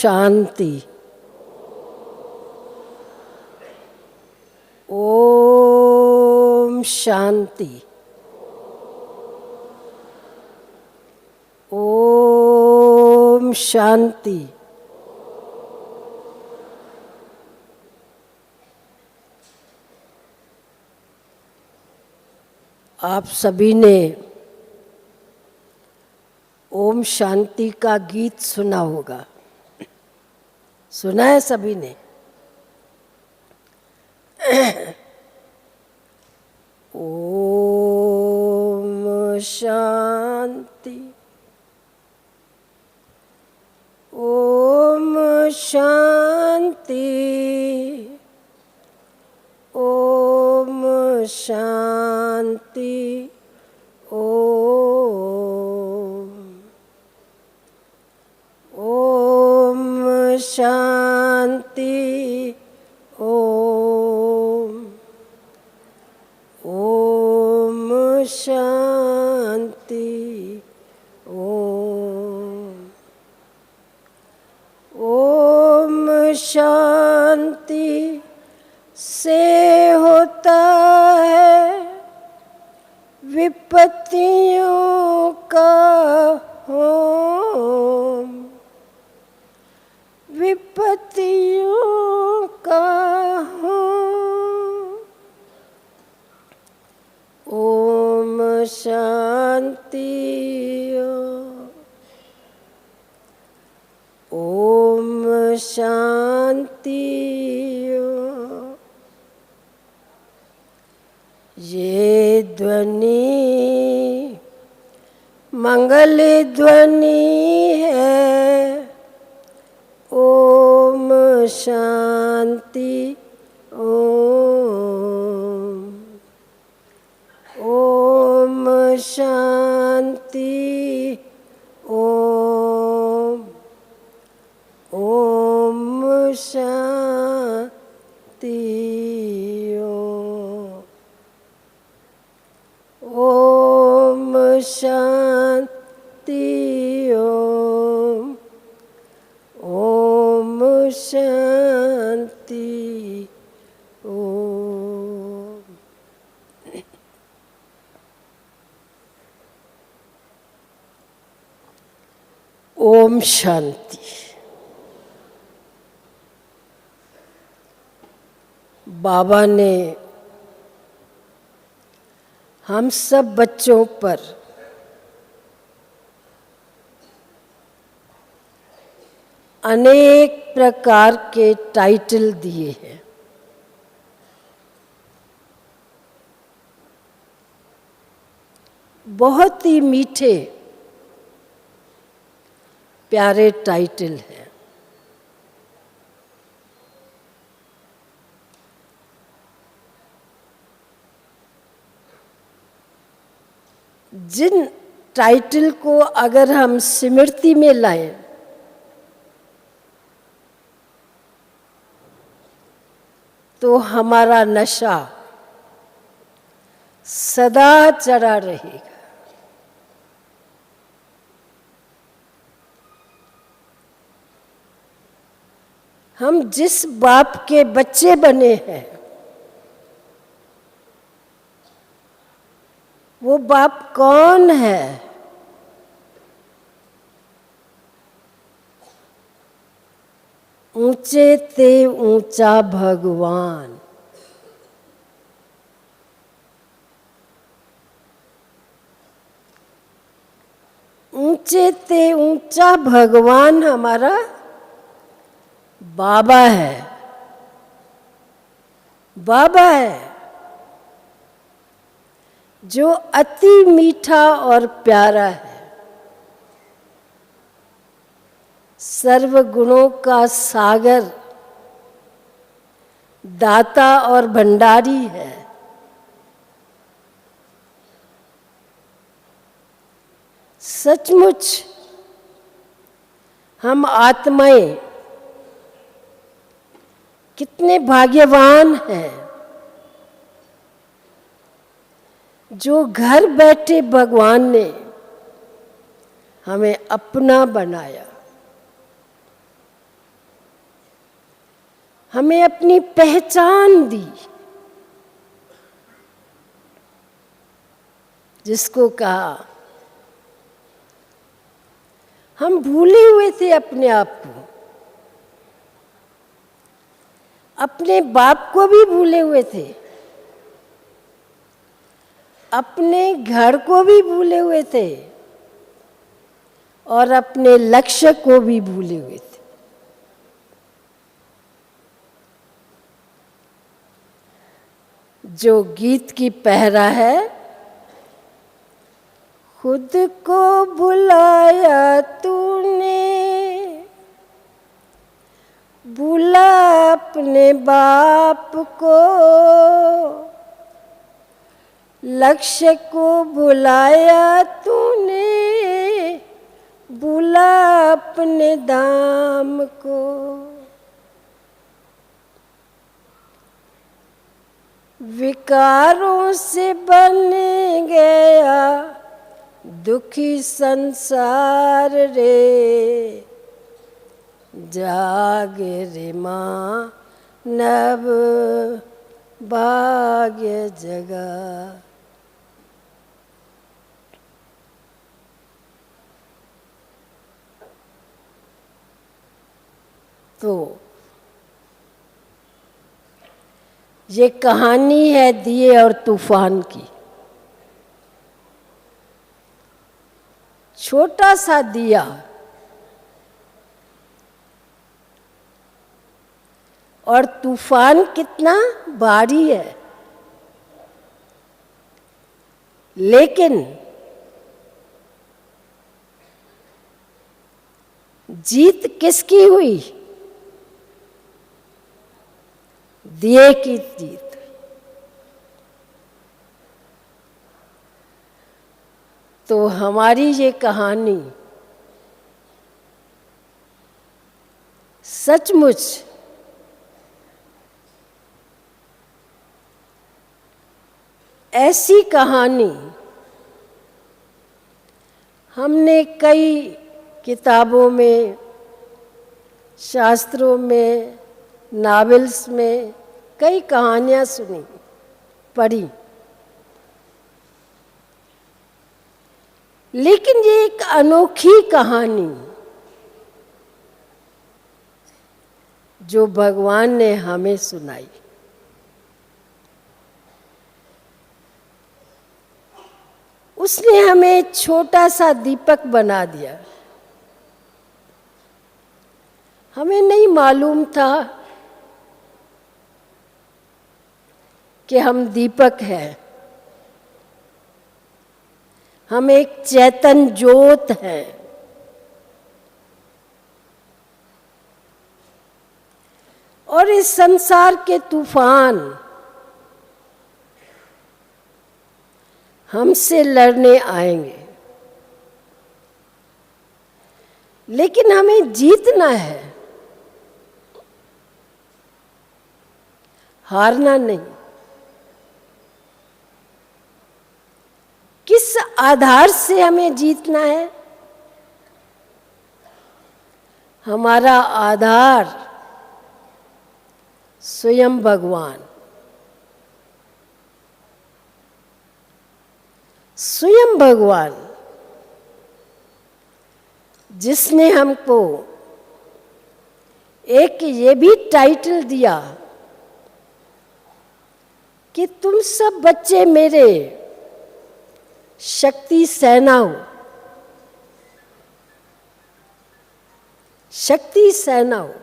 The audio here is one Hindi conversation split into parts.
शांति। ओम शांति। ओम शांति। आप सभी ने ओम शांति का गीत सुना होगा। सुना है सभी ने? ओम शांति। ओम शांति। ओम शांति। ओम शांति। ओम शांति। ओम शांति से होता है विपत्तियों का होम। विपत्तियों का होम। ओम शांति। ओम शांति। ये ध्वनि मंगल ध्वनि है। ओम शांति। ओम शांति। ओम शांति। ओम शांति। ओम शांति। ओम शांति। बाबा ने हम सब बच्चों पर अनेक प्रकार के टाइटल दिए हैं। बहुत ही मीठे प्यारे टाइटल हैं। जिन टाइटल को अगर हम स्मृति में लाएं तो हमारा नशा सदा चढ़ा रहेगा। हम जिस बाप के बच्चे बने हैं वो बाप कौन है? ऊंचे ते ऊंचा भगवान। ऊंचे ते ऊंचा भगवान हमारा बाबा है। बाबा है जो अति मीठा और प्यारा है। सर्व गुणों का सागर, दाता और भंडारी है। सचमुच हम आत्माएं कितने भाग्यवान हैं जो घर बैठे भगवान ने हमें अपना बनाया। हमें अपनी पहचान दी, जिसको कहा हम भूले हुए थे अपने आप को, अपने बाप को भी भूले हुए थे, अपने घर को भी भूले हुए थे और अपने लक्ष्य को भी भूले हुए थे। जो गीत की पहरा है, खुद को भुलाया तूने, भूला अपने बाप को, लक्ष्य को भुलाया तूने, भूला अपने दाम को। विकारों से बन गया दुखी संसार रे, जाग रे माँ नव भाग्य जगा। तो ये कहानी है दिए और तूफान की। छोटा सा दिया और तूफान कितना भारी है, लेकिन जीत किसकी हुई? दिए की जीत। तो हमारी ये कहानी सचमुच ऐसी कहानी हमने कई किताबों में, शास्त्रों में, नॉवेल्स में कई कहानियां सुनी, पढ़ी, लेकिन ये एक अनोखी कहानी जो भगवान ने हमें सुनाई। उसने हमें छोटा सा दीपक बना दिया। हमें नहीं मालूम था कि हम दीपक हैं, हम एक चैतन ज्योत हैं। और इस संसार के तूफान हमसे लड़ने आएंगे, लेकिन हमें जीतना है, हारना नहीं। किस आधार से हमें जीतना है? हमारा आधार स्वयं भगवान, स्वयं भगवान जिसने हमको एक ये भी टाइटल दिया कि तुम सब बच्चे मेरे शक्ति सेना हो। शक्ति सेना हो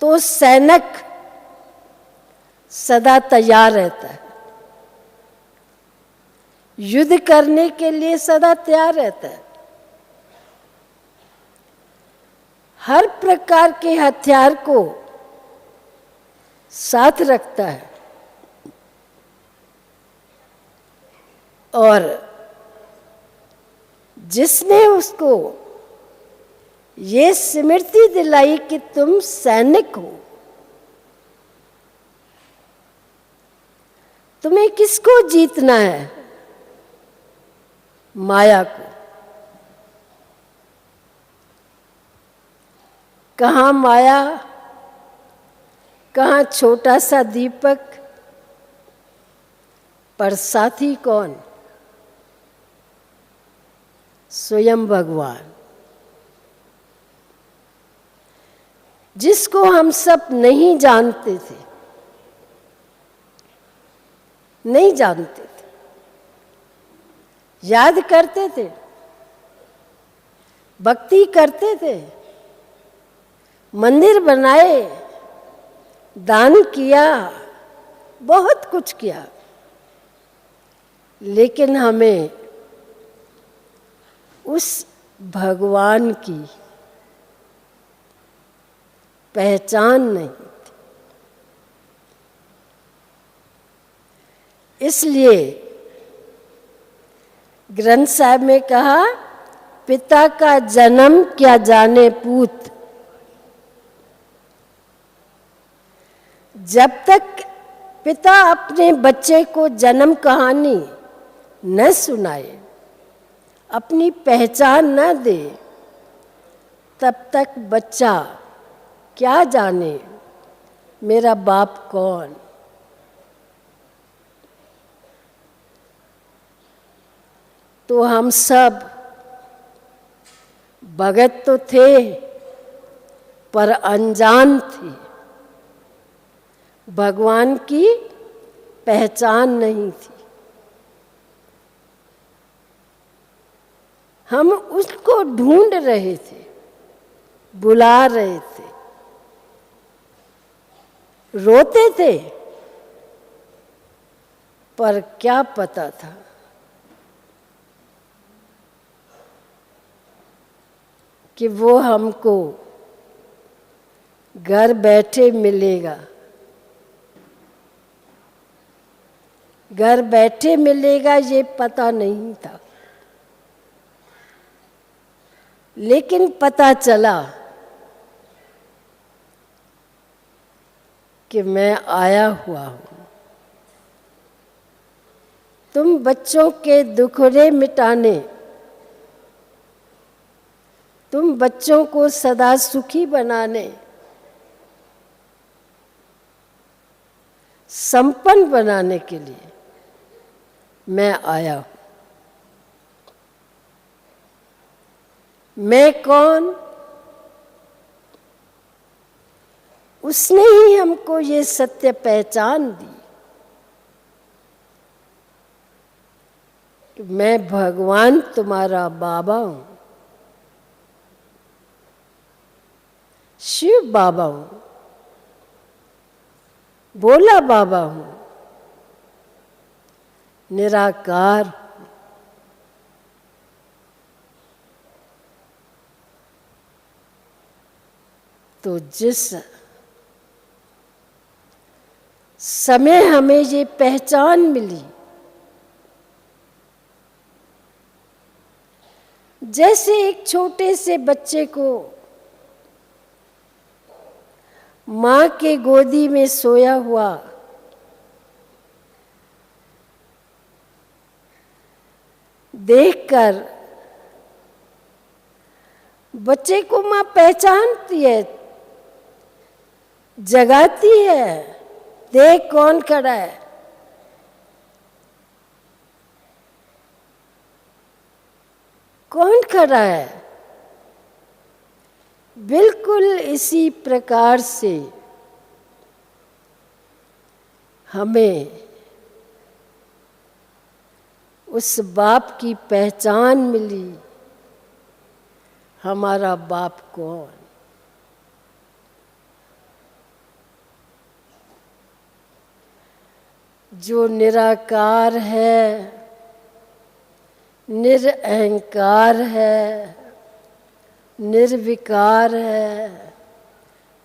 तो सैनिक सदा तैयार रहता है, युद्ध करने के लिए सदा तैयार रहता है, हर प्रकार के हथियार को साथ रखता है। और जिसने उसको ये स्मृति दिलाई कि तुम सैनिक हो, तुम्हें किसको जीतना है? माया को। कहाँ माया? कहाँ छोटा सा दीपक, पर साथी कौन? स्वयं भगवान, जिसको हम सब नहीं जानते थे, नहीं जानते थे, याद करते थे, भक्ति करते थे, मंदिर बनाए, दान किया, बहुत कुछ किया, लेकिन हमें उस भगवान की पहचान नहीं थी। इसलिए ग्रंथ साहब में कहा, पिता का जन्म क्या जाने पूत। जब तक पिता अपने बच्चे को जन्म कहानी न सुनाए, अपनी पहचान न दे, तब तक बच्चा क्या जाने मेरा बाप कौन। तो हम सब भगत तो थे, पर अनजान थे, भगवान की पहचान नहीं थी। हम उसको ढूंढ रहे थे, बुला रहे थे, रोते थे, पर क्या पता था कि वो हमको घर बैठे मिलेगा, घर बैठे मिलेगा, ये पता नहीं था। लेकिन पता चला कि मैं आया हुआ हूँ तुम बच्चों के दुखड़े मिटाने, तुम बच्चों को सदा सुखी बनाने, संपन्न बनाने के लिए मैं आया हूँ। मैं कौन? उसने ही हमको ये सत्य पहचान दी कि मैं भगवान तुम्हारा बाबा हूँ, शिव बाबा हूँ, भोला बाबा हूँ, निराकार। तो जिस समय हमें ये पहचान मिली, जैसे एक छोटे से बच्चे को माँ के गोदी में सोया हुआ देखकर बच्चे को माँ पहचानती है, जगाती है, देख कौन खड़ा है। कौन खड़ा है? बिल्कुल इसी प्रकार से हमें उस बाप की पहचान मिली। हमारा बाप कौन? जो निराकार है, निरअहंकार है, निर्विकार है,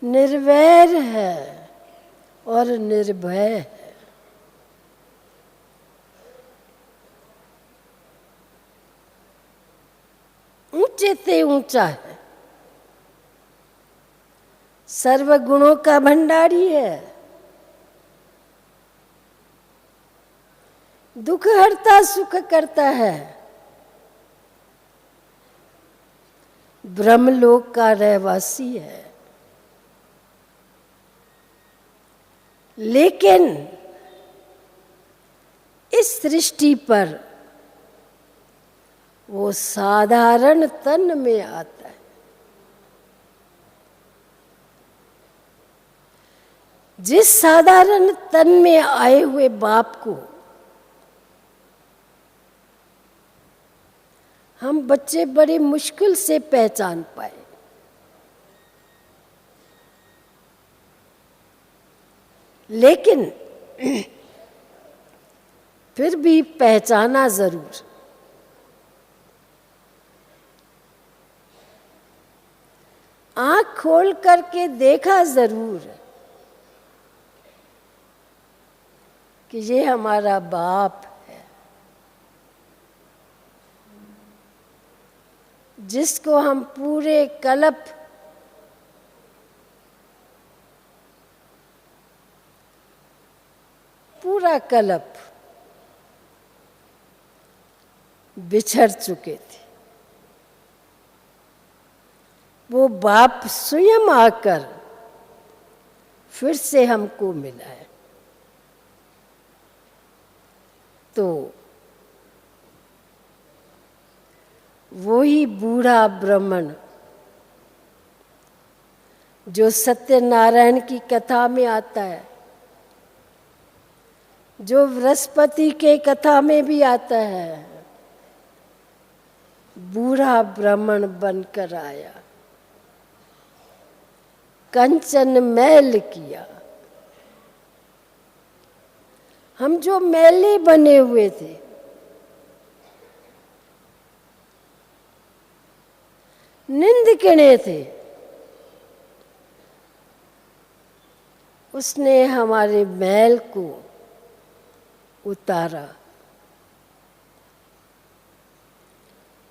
निर्वैर है और निर्भय है। ऊंचे से ऊंचा है, सर्वगुणों का भंडारी है, दुख हरता सुख करता है, ब्रह्मलोक का रहवासी है। लेकिन इस सृष्टि पर वो साधारण तन में आता है। जिस साधारण तन में आए हुए बाप को हम बच्चे बड़ी मुश्किल से पहचान पाए, लेकिन फिर भी पहचाना जरूर। आंख खोल करके देखा जरूर कि ये हमारा बाप है, जिसको हम पूरे कल्प पूरा कल्प बिछड़ चुके थे। वो बाप स्वयं आकर फिर से हमको मिला है। तो वही बूढ़ा ब्राह्मण जो सत्यनारायण की कथा में आता है, जो बृहस्पति के कथा में भी आता है, बूढ़ा ब्राह्मण बनकर आया, कंचन मैल किया। हम जो मैले बने हुए थे, निंद किने थे, उसने हमारे मैल को उतारा।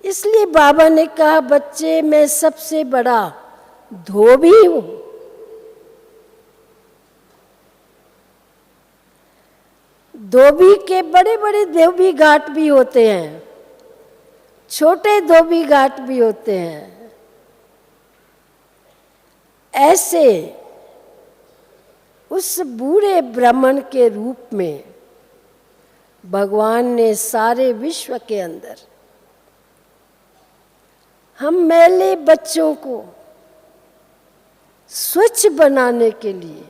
इसलिए बाबा ने कहा, बच्चे मैं सबसे बड़ा धोबी हूं। धोबी के बड़े बड़े धोबी घाट भी होते हैं, छोटे धोबी घाट भी होते हैं। ऐसे उस बूढ़े ब्राह्मण के रूप में भगवान ने सारे विश्व के अंदर हम मैले बच्चों को स्वच्छ बनाने के लिए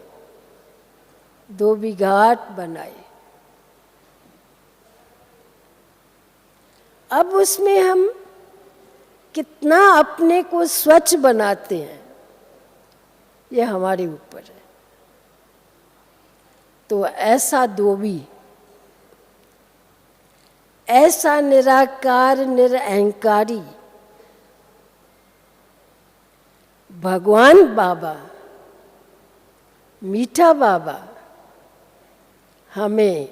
धोबी घाट बनाए। अब उसमें हम कितना अपने को स्वच्छ बनाते हैं, ये हमारे ऊपर है। तो ऐसा धोबी, ऐसा निराकार निरअहंकारी भगवान बाबा, मीठा बाबा हमें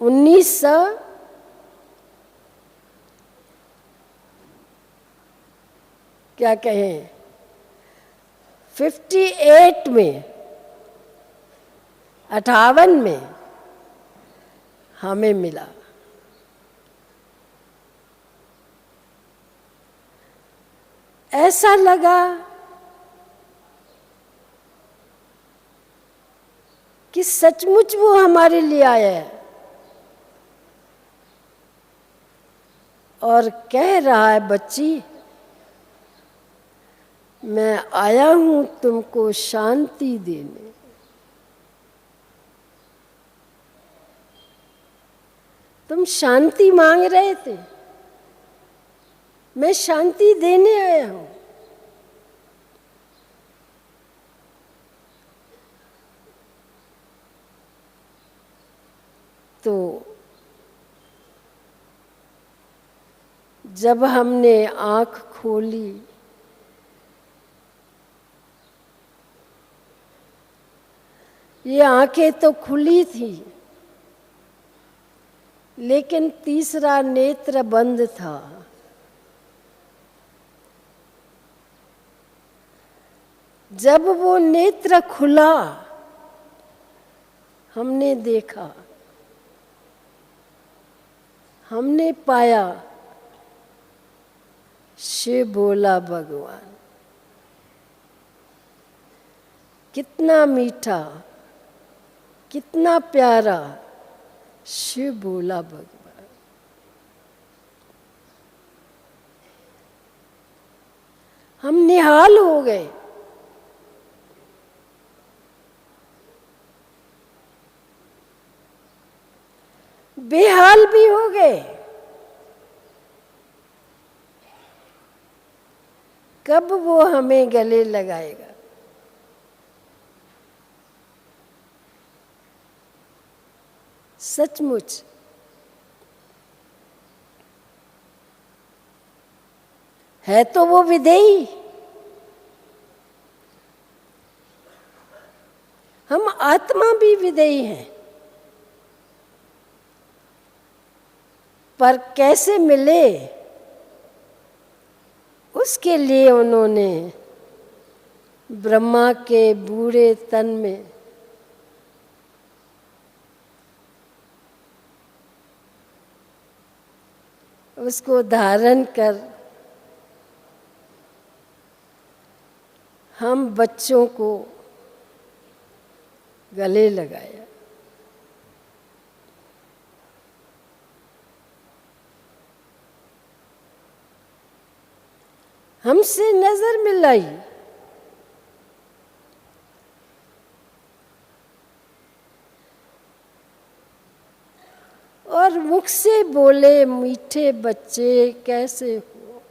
1900 क्या कहें 58 में 58 में हमें मिला। ऐसा लगा कि सचमुच वो हमारे लिए आया है और कह रहा है, बच्ची मैं आया हूं तुमको शांति देने। तुम शांति मांग रहे थे, मैं शांति देने आया हूं। तो जब हमने आंख खोली, ये आंखें तो खुली थी, लेकिन तीसरा नेत्र बंद था। जब वो नेत्र खुला, हमने देखा, हमने पाया शिव भोला भगवान। कितना मीठा, कितना प्यारा शिव बोला भगवान। हम निहाल हो गए। बेहाल भी हो गए। कब वो हमें गले लगाएगा? सचमुच है तो वो विदेही। हम आत्मा भी विदेही हैं, पर कैसे मिले उसके लिए उन्होंने ब्रह्मा के बूढ़े तन में उसको धारण कर हम बच्चों को गले लगाया। हमसे नजर मिलाई। और मुख से बोले, मीठे बच्चे कैसे हो।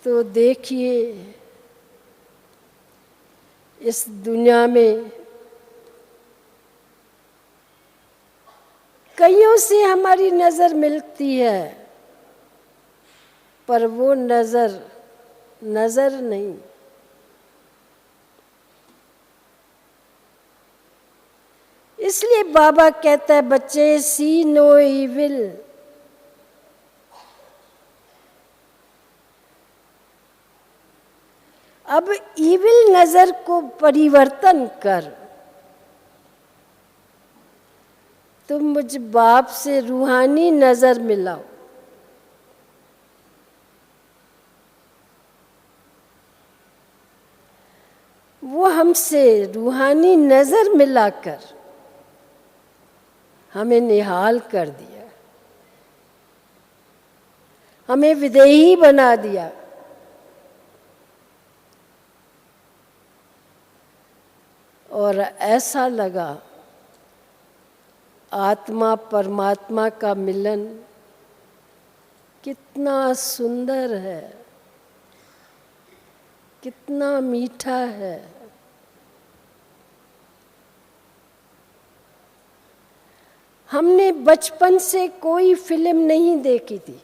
तो देखिए, इस दुनिया में कईयों से हमारी नजर मिलती है, पर वो नजर नजर नहीं। इसलिए बाबा कहता है, बच्चे सी नो इविल। अब इविल नजर को परिवर्तन कर। तुम मुझ बाप से रूहानी नजर मिलाओ। वो हमसे रूहानी नजर मिलाकर हमें निहाल कर दिया, हमें विदेही बना दिया। और ऐसा लगा आत्मा परमात्मा का मिलन कितना सुंदर है, कितना मीठा है। हमने बचपन से कोई फिल्म नहीं देखी थी।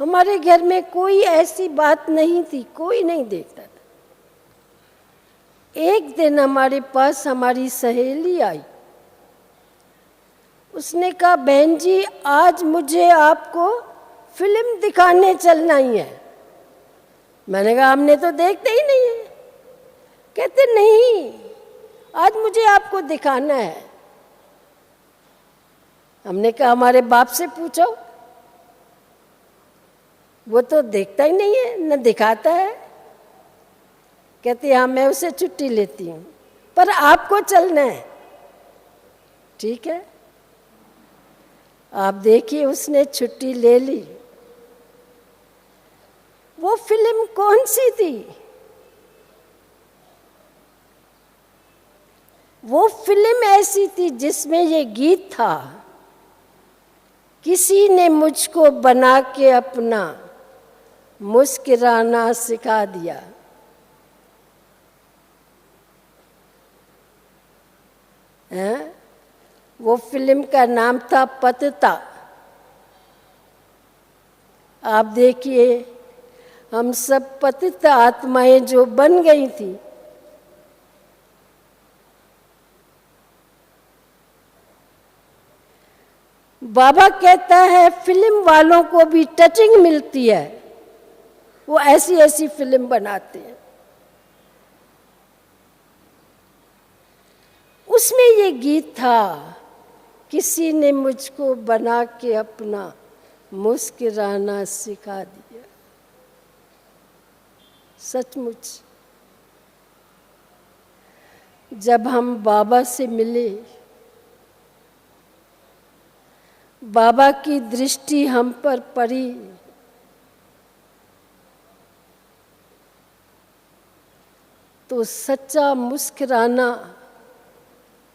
हमारे घर में कोई ऐसी बात नहीं थी, कोई नहीं देखता था। एक दिन हमारे पास हमारी सहेली आई। उसने कहा, बहन जी आज मुझे आपको फिल्म दिखाने चलना ही है। मैंने कहा, हमने तो देखते ही नहीं है। कहते नहीं, आज मुझे आपको दिखाना है। हमने कहा, हमारे बाप से पूछो, वो तो देखता ही नहीं है, न दिखाता है। कहती, हाँ मैं उसे छुट्टी लेती हूँ, पर आपको चलना है। ठीक है, आप देखिए, उसने छुट्टी ले ली। वो फिल्म कौन सी थी? वो फिल्म ऐसी थी जिसमें ये गीत था, किसी ने मुझको बना के अपना मुस्कुराना सिखा दिया। है? वो फिल्म का नाम था पतिता। आप देखिए, हम सब पतित आत्माएं जो बन गई थी, बाबा कहता है फिल्म वालों को भी टचिंग मिलती है, वो ऐसी ऐसी फिल्म बनाते हैं। उसमें ये गीत था, किसी ने मुझको बना के अपना मुस्कुराना सिखा दिया। सचमुच जब हम बाबा से मिले, बाबा की दृष्टि हम पर पड़ी, तो सच्चा मुस्कुराना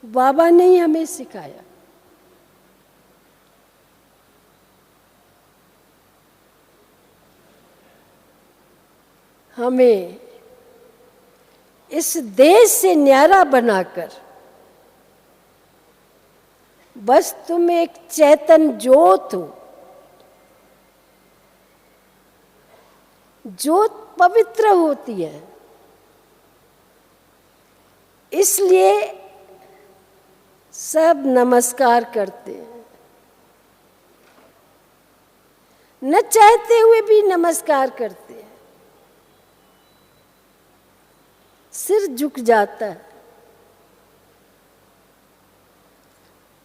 बाबा ने ही हमें सिखाया। हमें इस देश से न्यारा बनाकर, बस तुम एक चैतन ज्योत हो। ज्योत पवित्र होती है, इसलिए सब नमस्कार करते हैं, न चाहते हुए भी नमस्कार करते हैं। सिर झुक जाता है।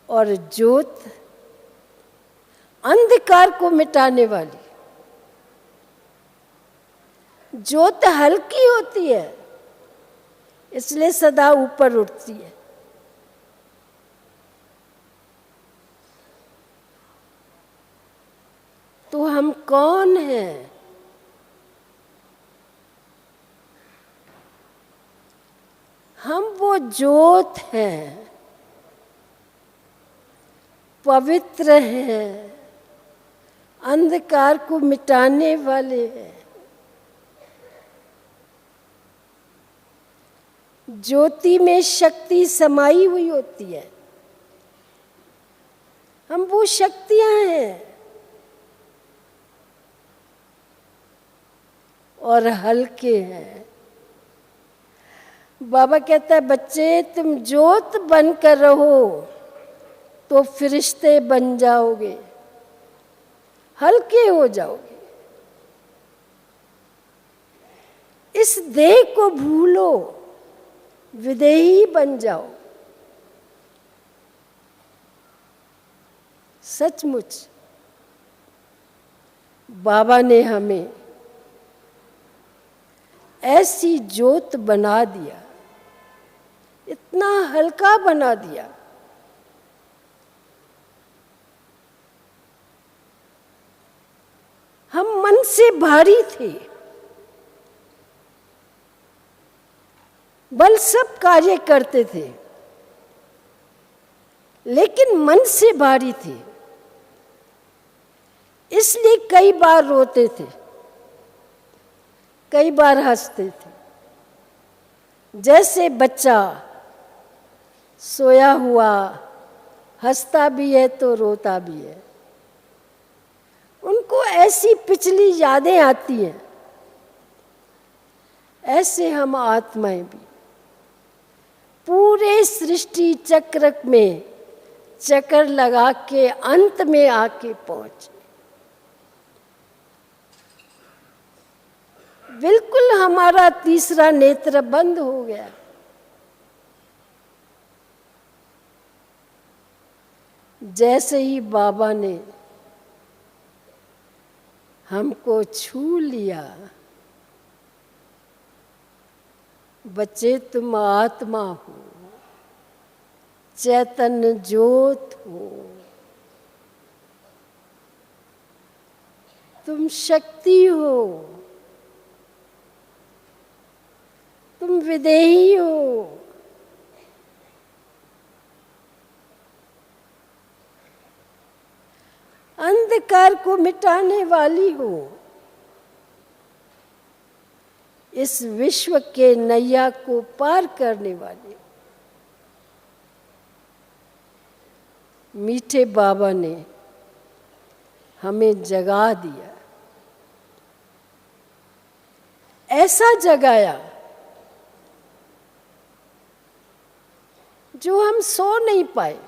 और ज्योत अंधकार को मिटाने वाली, ज्योत हल्की होती है, इसलिए सदा ऊपर उठती है। तो हम कौन हैं? हम वो ज्योत हैं, पवित्र हैं, अंधकार को मिटाने वाले हैं। ज्योति में शक्ति समाई हुई होती है। हम वो शक्तियां हैं। और हल्के हैं। बाबा कहता है, बच्चे तुम ज्योत बनकर रहो तो फरिश्ते बन जाओगे, हल्के हो जाओगे। इस देह को भूलो, विदेही बन जाओ। सचमुच बाबा ने हमें ऐसी ज्योत बना दिया, इतना हल्का बना दिया। हम मन से भारी थे, बल सब कार्य करते थे, लेकिन मन से भारी थे। इसलिए कई बार रोते थे, कई बार हंसते थे। जैसे बच्चा सोया हुआ हंसता भी है तो रोता भी है। उनको ऐसी पिछली यादें आती हैं। ऐसे हम आत्माएं भी पूरे सृष्टि चक्र में चक्कर लगा के अंत में आके पहुंचे। बिल्कुल हमारा तीसरा नेत्र बंद हो गया। जैसे ही बाबा ने हमको छू लिया, बच्चे तुम आत्मा हो, चैतन्य ज्योत हो, तुम शक्ति हो, तुम विदेही हो। अंधकार को मिटाने वाली हो। इस विश्व के नैया को पार करने वाली हो। मीठे बाबा ने हमें जगा दिया, ऐसा जगाया जो हम सो नहीं पाए।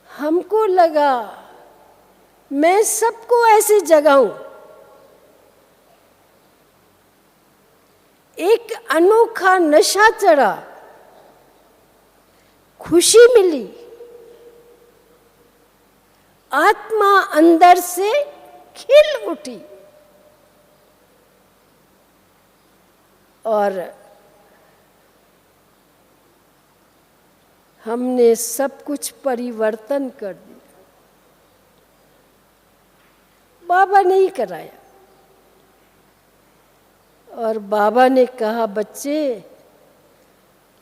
हमको लगा मैं सबको ऐसे जगाऊं। एक अनोखा नशा चढ़ा। खुशी मिली, आत्मा अंदर से खिल उठी और हमने सब कुछ परिवर्तन कर दिया। बाबा ने ही कराया और बाबा ने कहा, बच्चे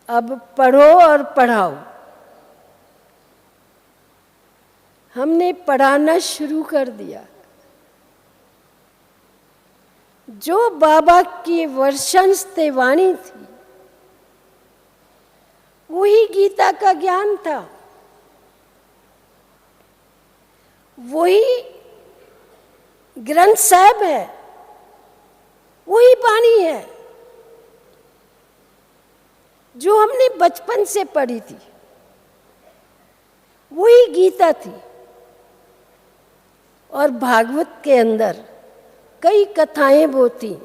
अब पढ़ो और पढ़ाओ। हमने पढ़ाना शुरू कर दिया। जो बाबा की वर्षंस्ते वाणी थी वही गीता का ज्ञान था, वही ग्रंथ साहब है, वही वाणी है जो हमने बचपन से पढ़ी थी, वही गीता थी। और भागवत के अंदर कई कथाएं वो थी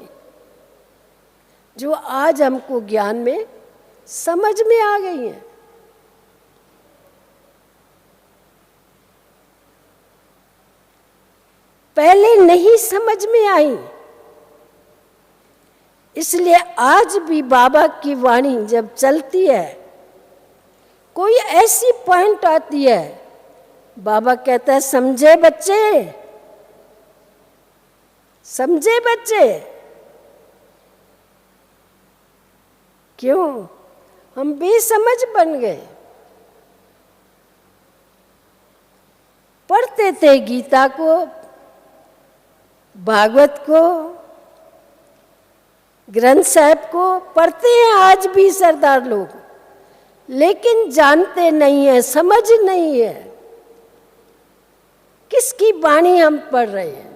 जो आज हमको ज्ञान में समझ में आ गई हैं। पहले नहीं समझ में आई, इसलिए आज भी बाबा की वाणी जब चलती है, कोई ऐसी पॉइंट आती है, बाबा कहता है, समझे बच्चे, समझे बच्चे। क्यों? हम बेसमझ बन गए। पढ़ते थे गीता को, भागवत को, ग्रंथ साहब को, पढ़ते हैं आज भी सरदार लोग, लेकिन जानते नहीं है, समझ नहीं है किसकी वाणी हम पढ़ रहे हैं।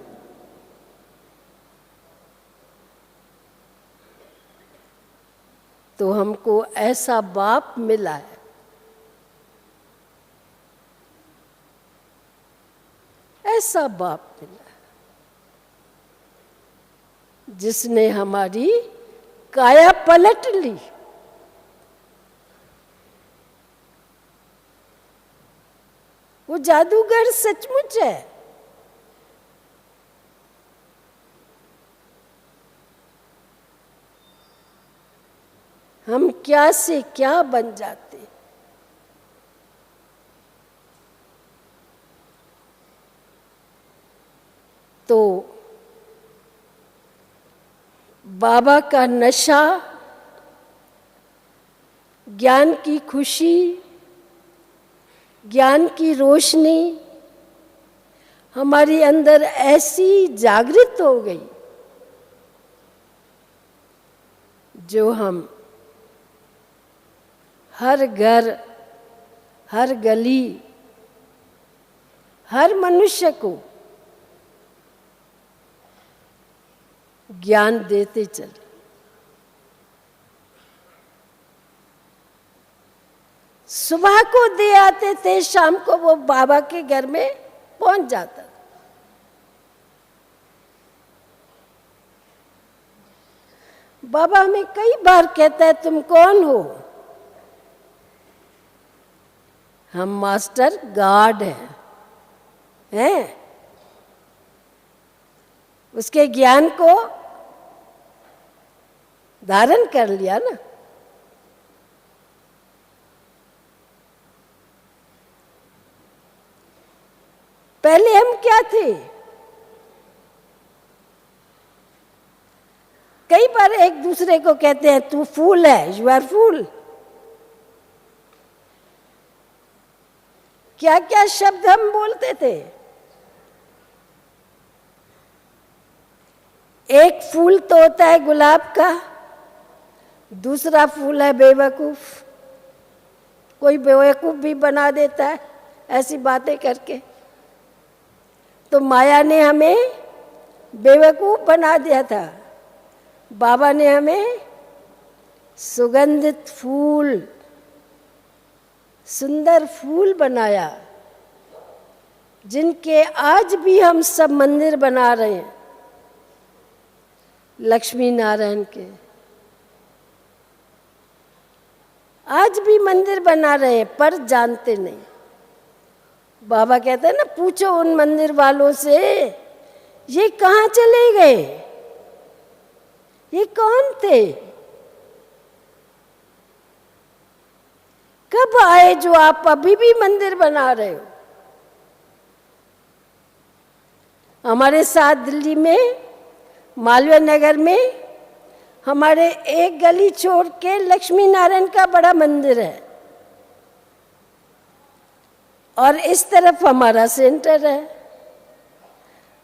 तो हमको ऐसा बाप मिला है, ऐसा बाप मिला है जिसने हमारी काया पलट ली। वो जादूगर सचमुच है। हम क्या से क्या बन जाते। तो बाबा का नशा, ज्ञान की खुशी, ज्ञान की रोशनी हमारे अंदर ऐसी जागृत हो गई जो हम हर घर, हर गली, हर मनुष्य को ज्ञान देते चले। सुबह को दे आते थे, शाम को वो बाबा के घर में पहुंच जाता था। बाबा हमें कई बार कहता है, तुम कौन हो? हम मास्टर गार्ड हैं। उसके ज्ञान को धारण कर लिया ना। पहले हम क्या थे? कई बार एक दूसरे को कहते हैं, तू फूल है, यू आर फूल। क्या क्या शब्द हम बोलते थे। एक फूल तो होता है गुलाब का, दूसरा फूल है बेवकूफ। कोई बेवकूफ भी बना देता है ऐसी बातें करके। तो माया ने हमें बेवकूफ बना दिया था। बाबा ने हमें सुगंधित फूल, सुंदर फूल बनाया, जिनके आज भी हम सब मंदिर बना रहे हैं, लक्ष्मी नारायण के। आज भी मंदिर बना रहे हैं पर जानते नहीं। बाबा कहते हैं ना, पूछो उन मंदिर वालों से ये कहाँ चले गए, ये कौन थे, कब आए जो आप अभी भी मंदिर बना रहे हो। हमारे साथ दिल्ली में मालवीय नगर में हमारे एक गली छोड़ के लक्ष्मी नारायण का बड़ा मंदिर है और इस तरफ हमारा सेंटर है।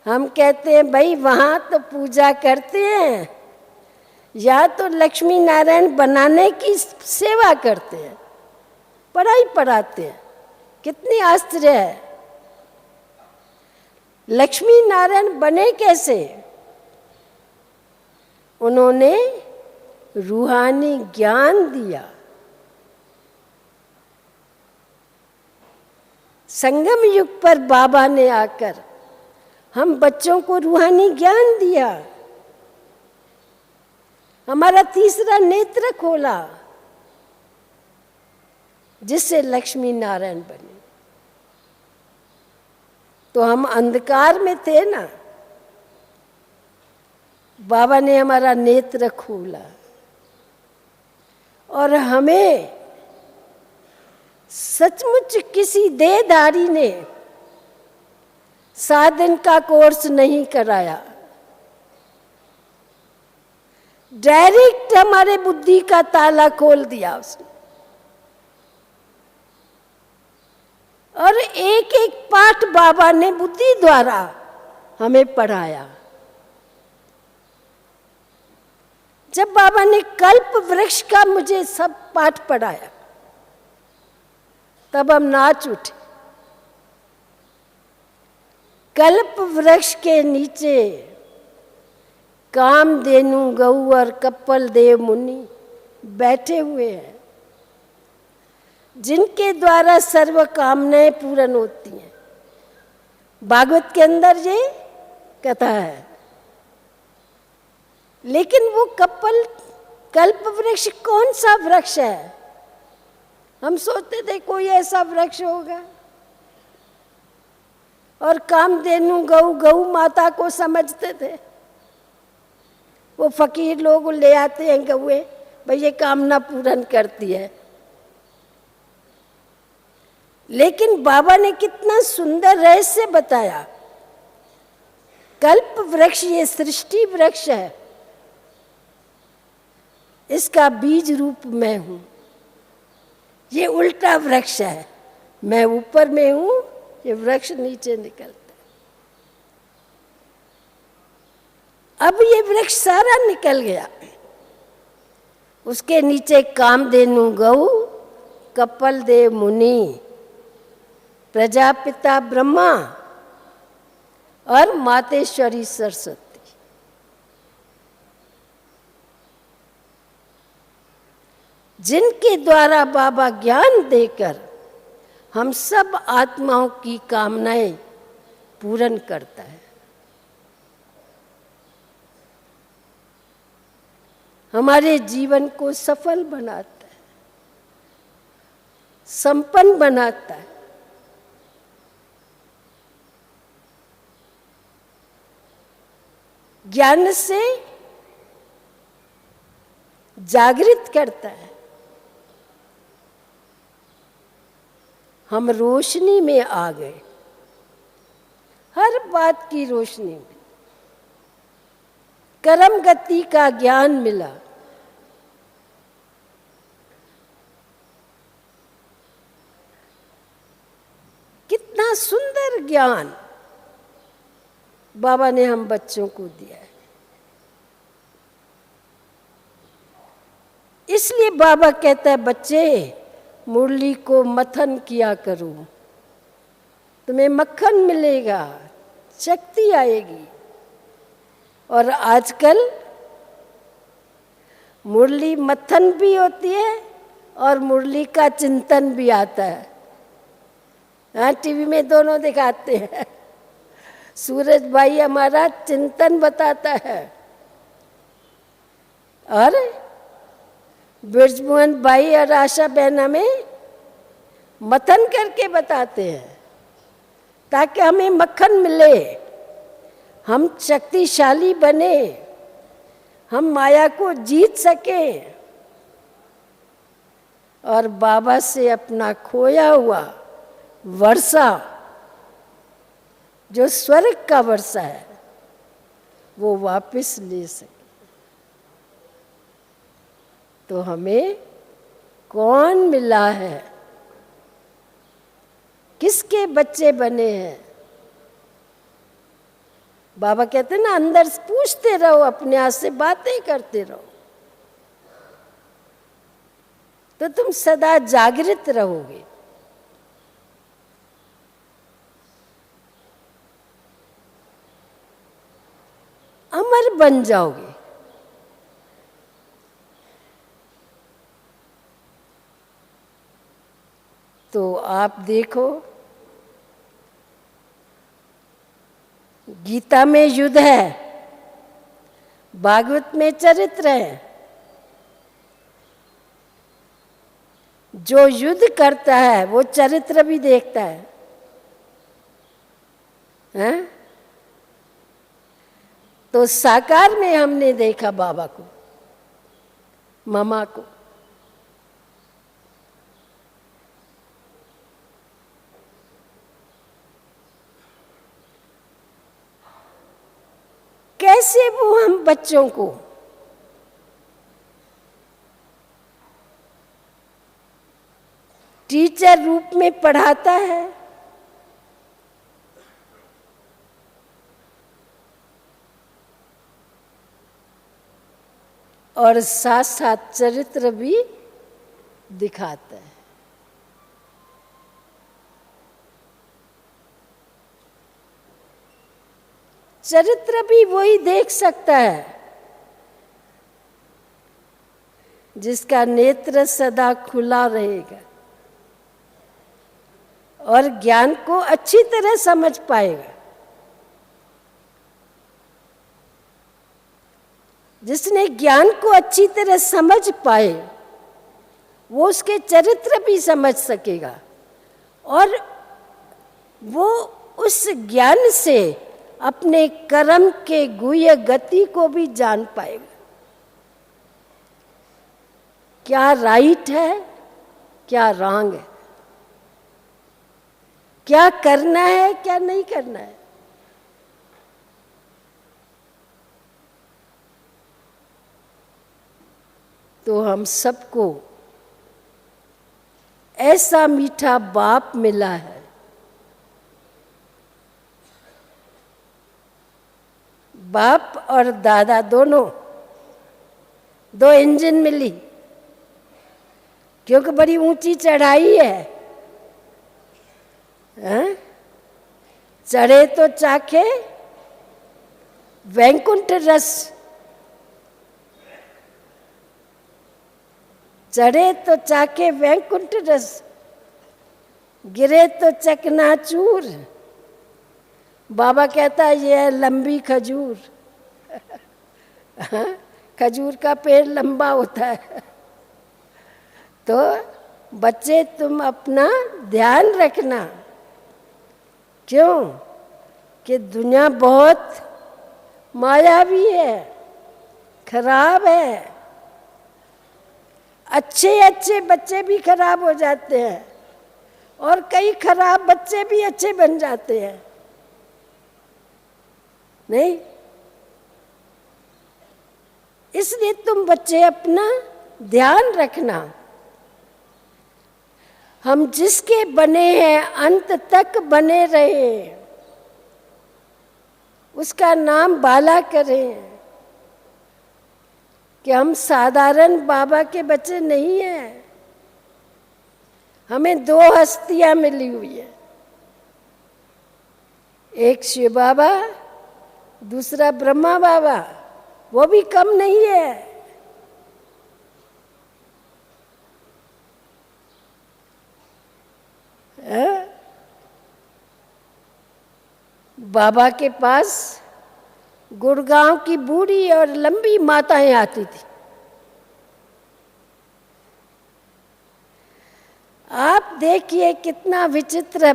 हम कहते हैं भाई वहाँ तो पूजा करते हैं या तो लक्ष्मी नारायण बनाने की सेवा करते हैं, पढ़ाई पढ़ाते हैं। कितनी आश्चर्य है, लक्ष्मी नारायण बने कैसे? उन्होंने रूहानी ज्ञान दिया। संगम युग पर बाबा ने आकर हम बच्चों को रूहानी ज्ञान दिया, हमारा तीसरा नेत्र खोला जिससे लक्ष्मी नारायण बने। तो हम अंधकार में थे ना, बाबा ने हमारा नेत्र खोला और हमें सचमुच किसी देहधारी ने साधन का कोर्स नहीं कराया, डायरेक्ट हमारे बुद्धि का ताला खोल दिया उसने और एक एक पाठ बाबा ने बुद्धि द्वारा हमें पढ़ाया। जब बाबा ने कल्प वृक्ष का मुझे सब पाठ पढ़ाया तब हम नाच उठे। कल्प वृक्ष के नीचे कामधेनु गऊ और कपिल देव मुनि बैठे हुए हैं जिनके द्वारा सर्व कामनाएं पूर्ण होती हैं। भागवत के अंदर ये कथा है। लेकिन वो कल्प वृक्ष कौन सा वृक्ष है? हम सोचते थे कोई ऐसा वृक्ष होगा और कामधेनु गऊ माता को समझते थे। वो फकीर लोग ले आते हैं गौए, भाई ये कामना पूर्ण करती है। लेकिन बाबा ने कितना सुंदर रहस्य बताया। कल्प वृक्ष ये सृष्टि वृक्ष है, इसका बीज रूप मैं हूं। ये उल्टा वृक्ष है, मैं ऊपर में हूं, ये वृक्ष नीचे निकलता है। अब ये वृक्ष सारा निकल गया, उसके नीचे कामधेनु गऊ, कपिल देव मुनि, प्रजापिता ब्रह्मा और मातेश्वरी सरस्वती। जिनके द्वारा बाबा ज्ञान देकर हम सब आत्माओं की कामनाएं पूर्ण करता है। हमारे जीवन को सफल बनाता है, संपन्न बनाता है। ज्ञान से जागृत करता है। हम रोशनी में आ गए, हर बात की रोशनी में। कर्म गति का ज्ञान मिला। कितना सुंदर ज्ञान बाबा ने हम बच्चों को दिया है। इसलिए बाबा कहता है, बच्चे मुरली को मथन किया करो, तुम्हें मक्खन मिलेगा, शक्ति आएगी। और आजकल मुरली मथन भी होती है और मुरली का चिंतन भी आता है। हाँ, टीवी में दोनों दिखाते हैं। सूरज भाई हमारा चिंतन बताता है और ब्रजमोहन भाई और आशा बहन हमें मथन करके बताते हैं ताकि हमें मक्खन मिले, हम शक्तिशाली बने, हम माया को जीत सकें और बाबा से अपना खोया हुआ वर्षा, जो स्वर्ग का वर्षा है, वो वापस ले सके। तो हमें कौन मिला है, किसके बच्चे बने हैं? बाबा कहते हैं ना, अंदर पूछते रहो, अपने आप से बातें करते रहो, तो तुम सदा जागृत रहोगे। अमर बन जाओगे। तो आप देखो, गीता में युद्ध है, भागवत में चरित्र है। जो युद्ध करता है वो चरित्र भी देखता है, हैं? तो साकार में हमने देखा बाबा को, मामा को। कैसे वो हम बच्चों को टीचर रूप में पढ़ाता है, और साथ साथ चरित्र भी दिखाता है। चरित्र भी वही देख सकता है जिसका नेत्र सदा खुला रहेगा और ज्ञान को अच्छी तरह समझ पाएगा। जिसने ज्ञान को अच्छी तरह समझ पाए वो उसके चरित्र भी समझ सकेगा और वो उस ज्ञान से अपने कर्म के गुह्य गति को भी जान पाएगा। क्या राइट है, क्या रॉन्ग है, क्या करना है, क्या नहीं करना है। तो हम सबको ऐसा मीठा बाप मिला है, बाप और दादा दोनों, दो इंजन मिली, क्योंकि बड़ी ऊंची चढ़ाई है, हैं? चढ़े तो चाखे वैकुंठ रस, चढ़े तो चाखे वैकुंठ रस, गिरे तो चकनाचूर। बाबा कहता है ये है लंबी खजूर। खजूर का पेड़ लंबा होता है। तो बच्चे तुम अपना ध्यान रखना, क्यों कि दुनिया बहुत मायावी है, खराब है। अच्छे अच्छे बच्चे भी खराब हो जाते हैं और कई खराब बच्चे भी अच्छे बन जाते हैं, नहीं? इसलिए तुम बच्चे अपना ध्यान रखना। हम जिसके बने हैं अंत तक बने रहे, उसका नाम बाला करें कि हम साधारण बाबा के बच्चे नहीं हैं। हमें दो हस्तियां मिली हुई है, एक शिव बाबा, दूसरा ब्रह्मा बाबा, वो भी कम नहीं है। बाबा के पास गुड़गांव की बूढ़ी और लंबी माताएं आती थी। देखिए कितना विचित्र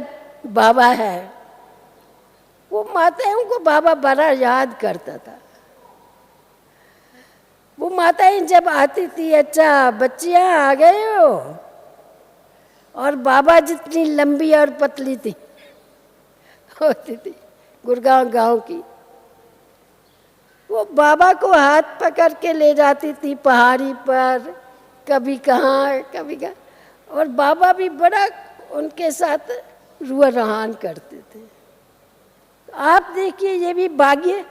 बाबा है। वो माताओं को बाबा बड़ा याद करता था। वो माताएं जब आती थी, अच्छा बच्चियां आ गए हो, और बाबा जितनी लंबी और पतली थी होती थी, गुड़गांव गांव की, वो बाबा को हाथ पकड़ के ले जाती थी पहाड़ी पर, कभी कहाँ कभी कहाँ, और बाबा भी बड़ा उनके साथ रुआ रहान करते थे। आप देखिए, ये भी भाग्य,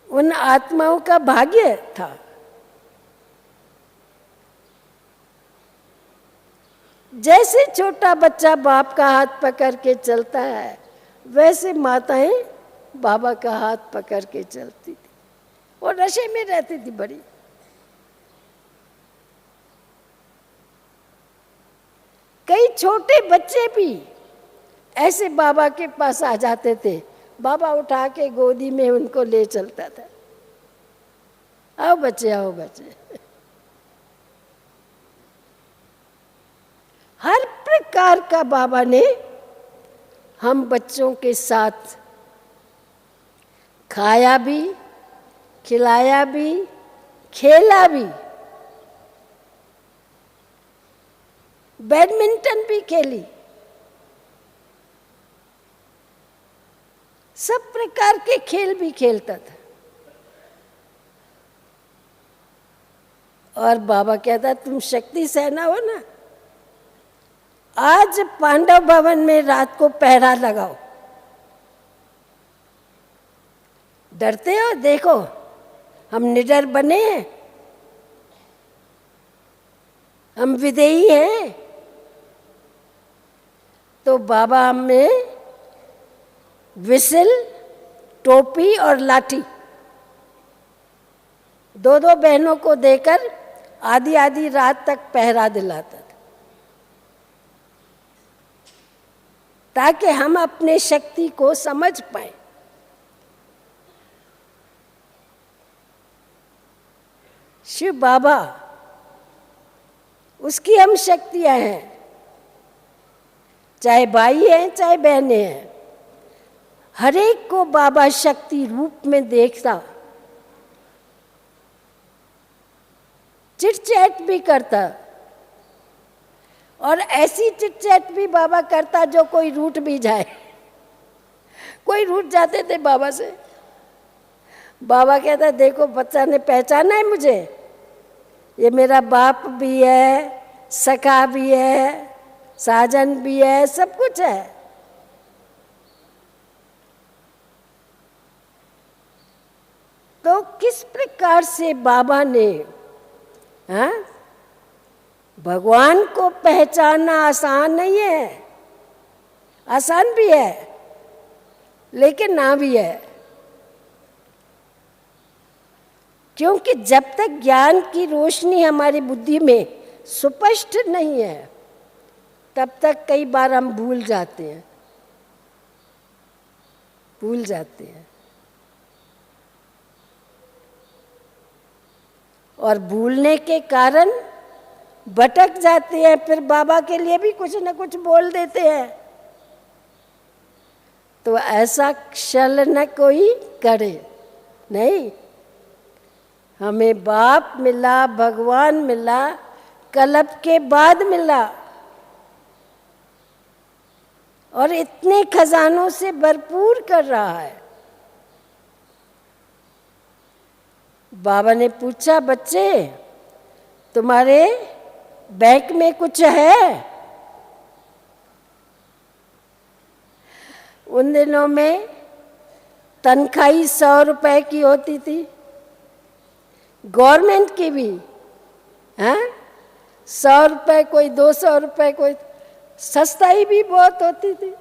उन आत्माओं का भाग्य था। जैसे छोटा बच्चा बाप का हाथ पकड़ के चलता है, वैसे माताएं बाबा का हाथ पकड़ के चलती थी और नशे में रहती थी बड़ी। कई छोटे बच्चे भी ऐसे बाबा के पास आ जाते थे, बाबा उठा के गोदी में उनको ले चलता था, आओ बच्चे आओ बच्चे। हर प्रकार का बाबा ने हम बच्चों के साथ खाया भी, खिलाया भी, खेला भी, बैडमिंटन भी खेली, सब प्रकार के खेल भी खेलता था। और बाबा कहता, तुम शक्ति सेना हो ना, आज पांडव भवन में रात को पहरा लगाओ। डरते हो? देखो हम निडर बने हैं, हम विदेही हैं। तो बाबा हमें विसिल, टोपी और लाठी दो दो बहनों को देकर आधी आधी रात तक पहरा दिलाता था, ताकि हम अपने शक्ति को समझ पाए। शिव बाबा, उसकी हम शक्तियां हैं, चाहे भाई हैं चाहे बहनें हैं, हर एक को बाबा शक्ति रूप में देखता, चिटचैट भी करता, और ऐसी चिटचैट भी बाबा करता जो कोई रूठ भी जाए। कोई रूठ जाते थे बाबा से, बाबा कहता, देखो बच्चा ने पहचाना है मुझे, ये मेरा बाप भी है, सखा भी है, साजन भी है, सब कुछ है। तो किस प्रकार से बाबा ने, हाँ, भगवान को पहचानना आसान नहीं है, आसान भी है लेकिन ना भी है। क्योंकि जब तक ज्ञान की रोशनी हमारी बुद्धि में सुस्पष्ट नहीं है, तब तक कई बार हम भूल जाते हैं। और भूलने के कारण भटक जाते हैं, फिर बाबा के लिए भी कुछ न कुछ बोल देते हैं। तो ऐसा क्षल न कोई करे नहीं। हमें बाप मिला, भगवान मिला, कल्प के बाद मिला, और इतने खजानों से भरपूर कर रहा है। बाबा ने पूछा, बच्चे तुम्हारे बैंक में कुछ है? उन दिनों में तनख्वाही 100 रुपए की होती थी, गवर्नमेंट की भी, हाँ, 100 रुपए, कोई 200 रुपए, कोई सस्ताई भी बहुत होती थी।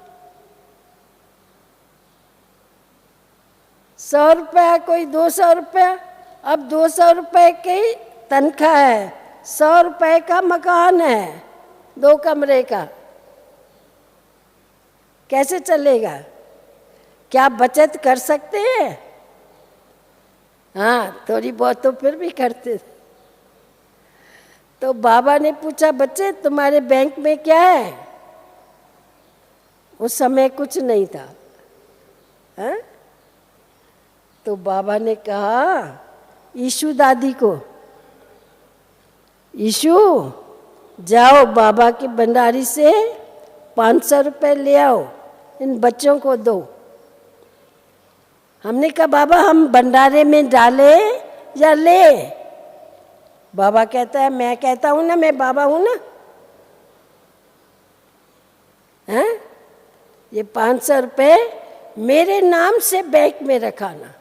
100 रुपया, कोई 200 रुपया। अब 200 रुपए की तनख्वाह है, 100 रुपए का मकान है, 2 कमरे का, कैसे चलेगा? क्या बचत कर सकते हैं? हाँ, थोड़ी बहुत तो फिर भी करते थे। तो बाबा ने पूछा, बच्चे तुम्हारे बैंक में क्या है? उस समय कुछ नहीं था, है? तो बाबा ने कहा ईशु दादी को, ईशु जाओ बाबा की भंडारी से 500 रुपये ले आओ, इन बच्चों को दो। हमने कहा बाबा हम भंडारे में डाले या ले? बाबा कहता है मैं कहता हूं ना, मैं बाबा हूं ना, हैं? ये 500 रुपये मेरे नाम से बैंक में रखाना,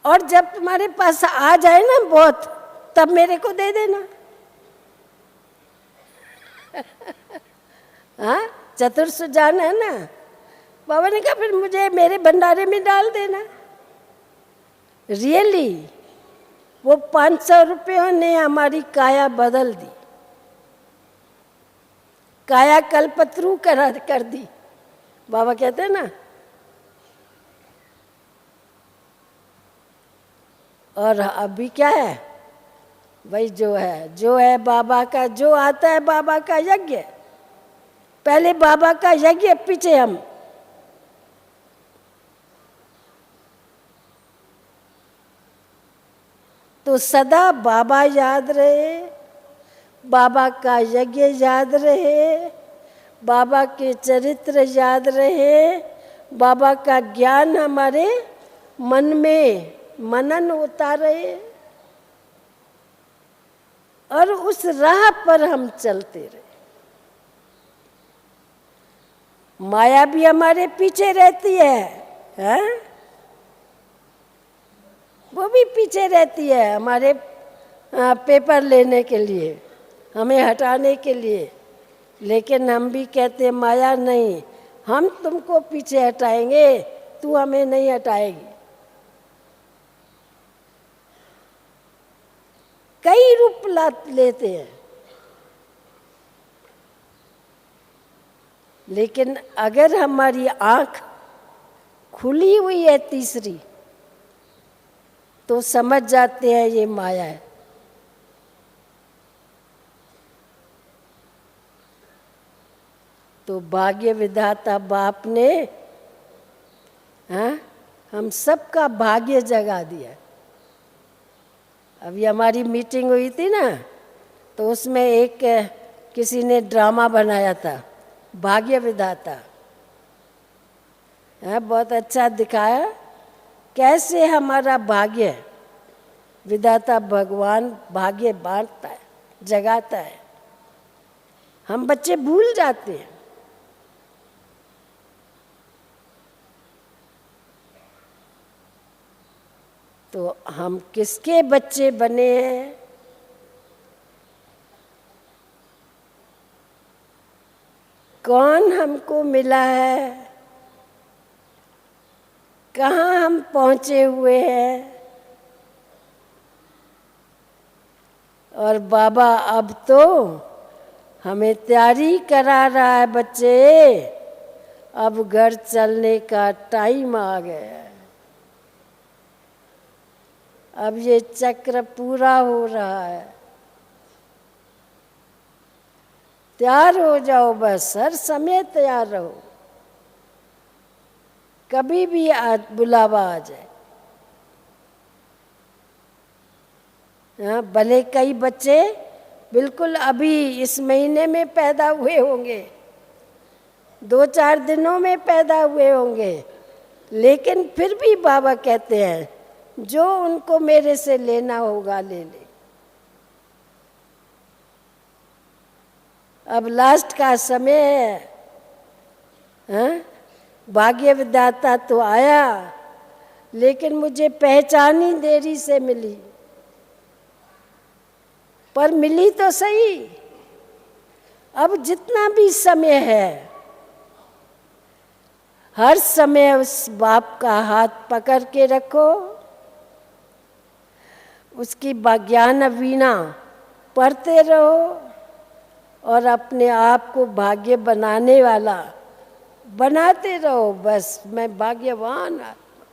और जब तुम्हारे पास आ जाए ना बहुत, तब मेरे को दे देना। हाँ, चतुर सुजान है ना। बाबा ने कहा फिर मुझे मेरे भंडारे में डाल देना। रियली वो 500 रुपयों ने हमारी काया बदल दी, काया कल्पत्रु कर दी। बाबा कहते हैं ना। और अभी क्या है भाई, जो है बाबा का, जो आता है बाबा का यज्ञ, पहले बाबा का यज्ञ, पीछे हम। तो सदा बाबा याद रहे, बाबा का यज्ञ याद रहे, बाबा के चरित्र याद रहे, बाबा का ज्ञान हमारे मन में मनन होता रहे, और उस राह पर हम चलते रहे। माया भी हमारे पीछे रहती है, हैं? वो भी पीछे रहती है हमारे पेपर लेने के लिए, हमें हटाने के लिए। लेकिन हम भी कहते हैं माया नहीं, हम तुमको पीछे हटाएंगे, तू हमें नहीं हटाएगी। कई रूप लेते हैं, लेकिन अगर हमारी आंख खुली हुई है तीसरी, तो समझ जाते हैं ये माया है। तो भाग्य विधाता बाप ने, हाँ, हम सबका भाग्य जगा दिया। अभी हमारी मीटिंग हुई थी ना, तो उसमें एक किसी ने ड्रामा बनाया था, भाग्य विधाता। बहुत अच्छा दिखाया कैसे हमारा भाग्य विधाता भगवान भाग्य बांटता है, जगाता है। हम बच्चे भूल जाते हैं। तो हम किसके बच्चे बने हैं? कौन हमको मिला है? कहाँ हम पहुँचे हुए हैं? और बाबा अब तो हमें तैयारी करा रहा है, बच्चे अब घर चलने का टाइम आ गया है। अब ये चक्र पूरा हो रहा है, तैयार हो जाओ, बस हर समय तैयार रहो, कभी भी बुलावा आ जाए। हाँ, भले कई बच्चे बिल्कुल अभी इस महीने में पैदा हुए होंगे, 2-4 दिनों में पैदा हुए होंगे, लेकिन फिर भी बाबा कहते हैं जो उनको मेरे से लेना होगा ले ले। अब लास्ट का समय है। हाँ? भाग्य विधाता तो आया, लेकिन मुझे पहचान ही देरी से मिली, पर मिली तो सही। अब जितना भी समय है, हर समय उस बाप का हाथ पकड़ के रखो, उसकी ज्ञान वीणा पढ़ते रहो, और अपने आप को भाग्य बनाने वाला बनाते रहो। बस मैं भाग्यवान आत्मा।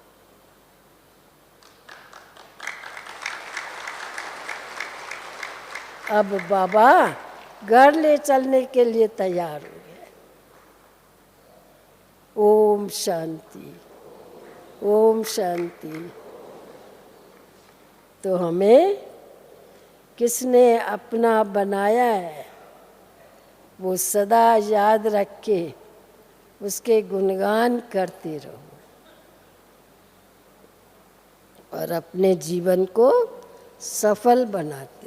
अब बाबा घर ले चलने के लिए तैयार हो गए। ओम शांति, ओम शांति। तो हमें किसने अपना बनाया है वो सदा याद रख के उसके गुणगान करते रहो और अपने जीवन को सफल बनाते